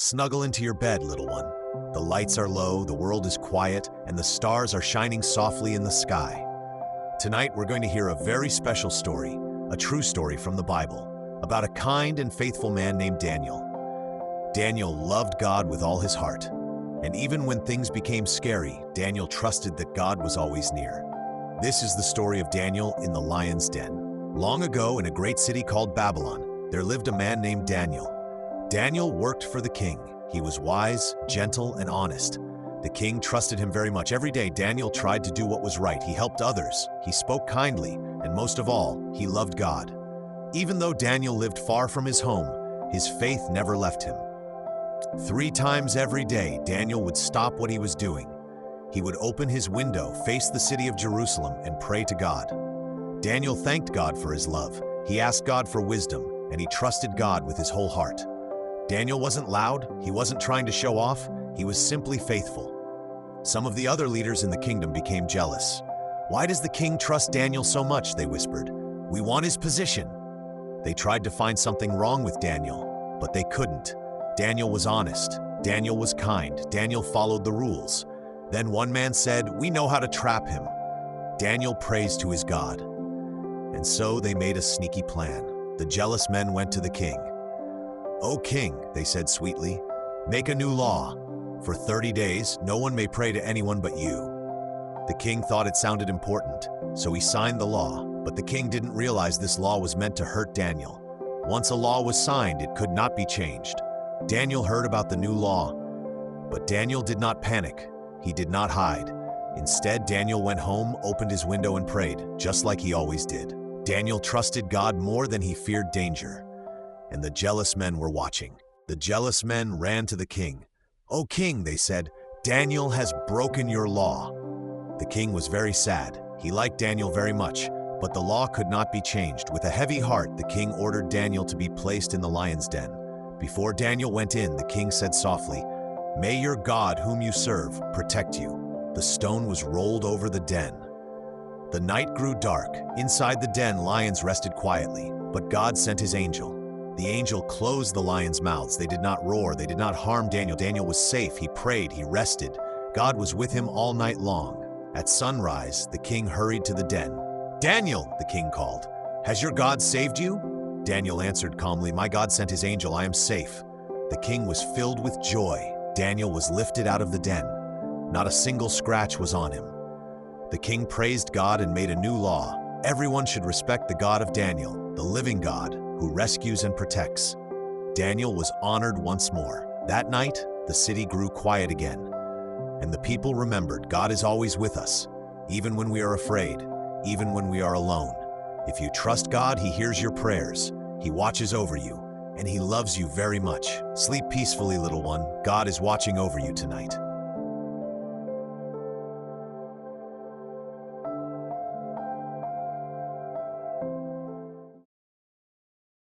Snuggle into your bed, little one. The lights are low, the world is quiet, and the stars are shining softly in the sky. Tonight, we're going to hear a very special story, a true story from the Bible, about a kind and faithful man named Daniel. Daniel loved God with all his heart, and even when things became scary, Daniel trusted that God was always near. This is the story of Daniel in the lion's den. Long ago, in a great city called Babylon, there lived a man named Daniel. Daniel worked for the king. He was wise, gentle, and honest. The king trusted him very much. Every day, Daniel tried to do what was right. He helped others, he spoke kindly, and most of all, he loved God. Even though Daniel lived far from his home, his faith never left him. 3 times every day, Daniel would stop what he was doing. He would open his window, face the city of Jerusalem, and pray to God. Daniel thanked God for his love. He asked God for wisdom, and he trusted God with his whole heart. Daniel wasn't loud, he wasn't trying to show off, he was simply faithful. Some of the other leaders in the kingdom became jealous. "Why does the king trust Daniel so much?" they whispered. "We want his position." They tried to find something wrong with Daniel, but they couldn't. Daniel was honest, Daniel was kind, Daniel followed the rules. Then one man said, "We know how to trap him." Daniel praised to his God. And so they made a sneaky plan. The jealous men went to the king. "O king," they said sweetly, "make a new law. For 30 days, no one may pray to anyone but you." The king thought it sounded important, so he signed the law, but the king didn't realize this law was meant to hurt Daniel. Once a law was signed, it could not be changed. Daniel heard about the new law, but Daniel did not panic. He did not hide. Instead, Daniel went home, opened his window, and prayed, just like he always did. Daniel trusted God more than he feared danger. And the jealous men were watching. The jealous men ran to the king. "O king," they said, "Daniel has broken your law." The king was very sad. He liked Daniel very much, but the law could not be changed. With a heavy heart, the king ordered Daniel to be placed in the lion's den. Before Daniel went in, the king said softly, "May your God, whom you serve, protect you." The stone was rolled over the den. The night grew dark. Inside the den, lions rested quietly, but God sent his angel. The angel closed the lions' mouths. They did not roar. They did not harm Daniel. Daniel was safe. He prayed. He rested. God was with him all night long. At sunrise, the king hurried to the den. "Daniel," the king called, "has your God saved you?" Daniel answered calmly, "My God sent his angel. I am safe." The king was filled with joy. Daniel was lifted out of the den. Not a single scratch was on him. The king praised God and made a new law. Everyone should respect the God of Daniel, the living God, who rescues and protects. Daniel was honored once more. That night, the city grew quiet again. And the people remembered God is always with us, even when we are afraid, even when we are alone. If you trust God, He hears your prayers. He watches over you, and He loves you very much. Sleep peacefully, little one. God is watching over you tonight.